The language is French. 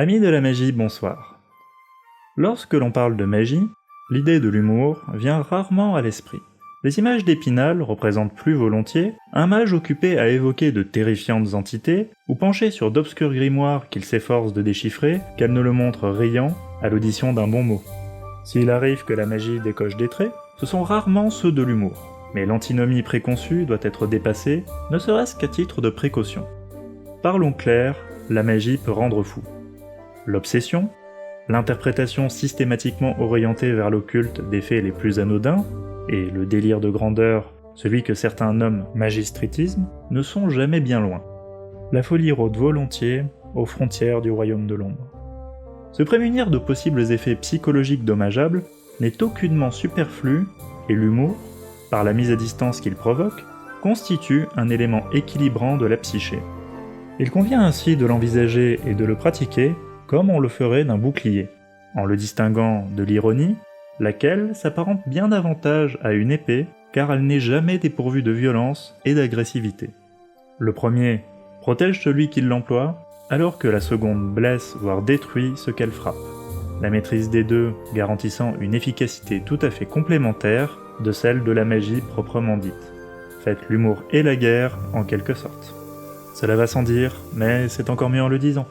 Amis de la magie, bonsoir. Lorsque l'on parle de magie, l'idée de l'humour vient rarement à l'esprit. Les images d'Épinal représentent plus volontiers un mage occupé à évoquer de terrifiantes entités ou penché sur d'obscurs grimoires qu'il s'efforce de déchiffrer qu'elle ne le montre riant à l'audition d'un bon mot. S'il arrive que la magie décoche des traits, ce sont rarement ceux de l'humour, mais l'antinomie préconçue doit être dépassée, ne serait-ce qu'à titre de précaution. Parlons clair, la magie peut rendre fou. L'obsession, l'interprétation systématiquement orientée vers l'occulte des faits les plus anodins, et le délire de grandeur, celui que certains nomment magistritisme, ne sont jamais bien loin. La folie rôde volontiers aux frontières du royaume de l'ombre. Se prémunir de possibles effets psychologiques dommageables n'est aucunement superflu, et l'humour, par la mise à distance qu'il provoque, constitue un élément équilibrant de la psyché. Il convient ainsi de l'envisager et de le pratiquer comme on le ferait d'un bouclier, en le distinguant de l'ironie, laquelle s'apparente bien davantage à une épée car elle n'est jamais dépourvue de violence et d'agressivité. Le premier protège celui qui l'emploie, alors que la seconde blesse voire détruit ce qu'elle frappe, la maîtrise des deux garantissant une efficacité tout à fait complémentaire de celle de la magie proprement dite. Faites l'humour et la guerre en quelque sorte. Cela va sans dire, mais c'est encore mieux en le disant.